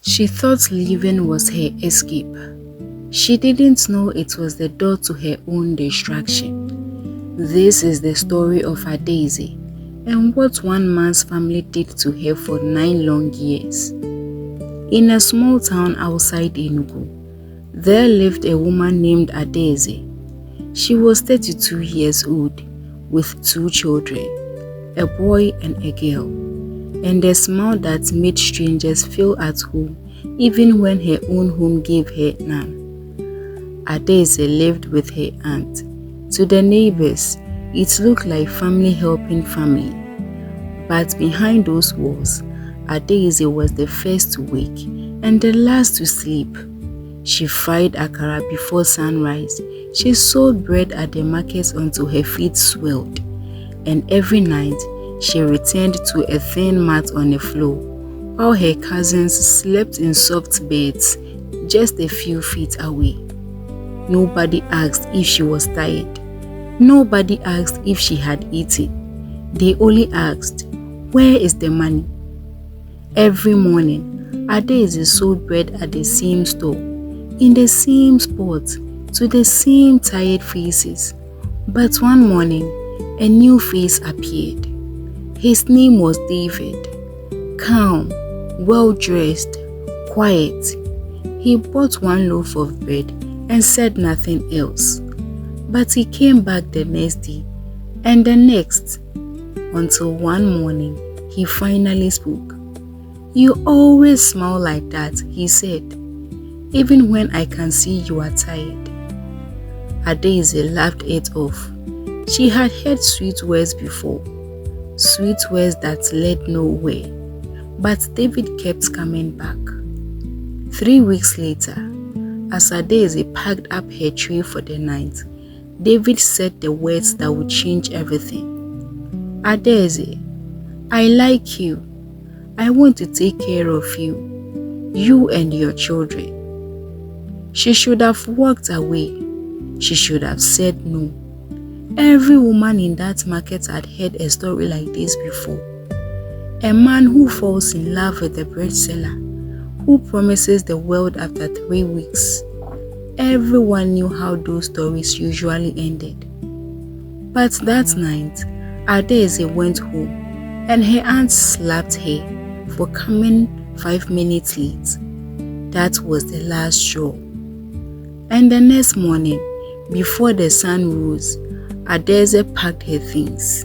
She thought living was her escape. She didn't know it was the door to her own destruction. This is the story of Adaeze and what one man's family did to her for 9 long years. In a small town outside Enugu, there lived a woman named Adaeze. She was 32 years old with 2 children, a boy and a girl, and a smile that made strangers feel at home even when her own home gave her none. Adaeze lived with her aunt. To the neighbors, it looked like family helping family. But behind those walls, Adaeze was the first to wake and the last to sleep. She fried akara before sunrise. She sold bread at the markets until her feet swelled. And every night, she returned to a thin mat on the floor, while her cousins slept in soft beds just a few feet away. Nobody asked if she was tired. Nobody asked if she had eaten. They only asked, "Where is the money?" Every morning, Adaeze sold bread at the same store, in the same spot, to the same tired faces. But one morning, a new face appeared. His name was David. Calm, well-dressed, quiet. He bought 1 loaf of bread and said nothing else. But he came back the next day and the next, until one morning he finally spoke. "You always smile like that," he said, "even when I can see you are tired." Adaeze laughed it off. She had heard sweet words before, sweet words that led nowhere, but David kept coming back. 3 weeks later, as Adaeze packed up her tray for the night, David said the words that would change everything. "Adaeze, I like you. I want to take care of you, you and your children." She should have walked away. She should have said no. Every woman in that market had heard a story like this before. A man who falls in love with a bread seller, who promises the world after 3 weeks. Everyone knew how those stories usually ended. But that night, Adaeze went home and her aunt slapped her for coming 5 minutes late. That was the last straw. And the next morning, before the sun rose, Adaeze packed her things.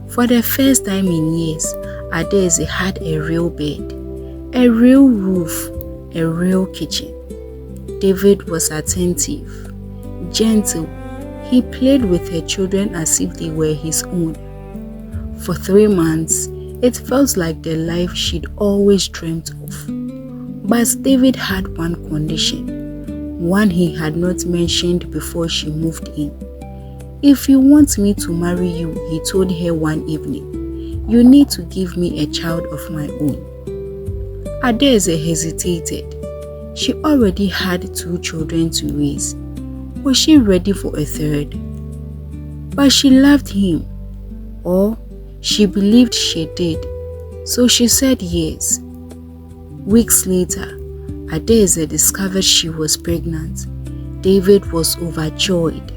For the first time in years, Adaeze had a real bed, a real roof, a real kitchen. David was attentive, gentle. He played with her children as if they were his own. For 3 months, it felt like the life she'd always dreamt of. But David had one condition, one he had not mentioned before she moved in. "If you want me to marry you," he told her one evening, "you need to give me a child of my own." Adaeze hesitated. She already had 2 children to raise. Was she ready for a third? But she loved him, or she believed she did, so she said yes. Weeks later, Adaeze discovered she was pregnant. David was overjoyed.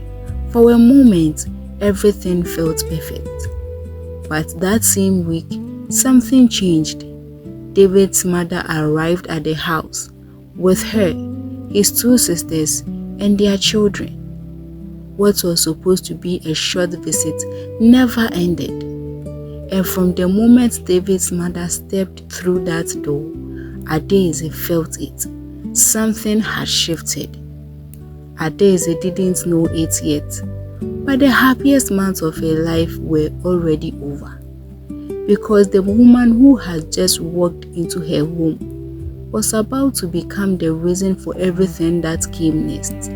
For a moment, everything felt perfect. But that same week, something changed. David's mother arrived at the house. With her, his 2 sisters, and their children. What was supposed to be a short visit never ended. And from the moment David's mother stepped through that door, Adaeze felt it. Something had shifted. Adaeze didn't know it yet, but the happiest months of her life were already over. Because the woman who had just walked into her home was about to become the reason for everything that came next.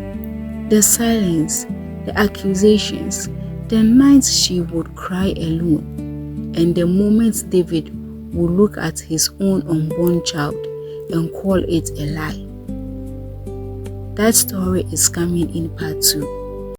The silence, the accusations, the nights she would cry alone, and the moments David would look at his own unborn child and call it a lie. That story is coming in part 2.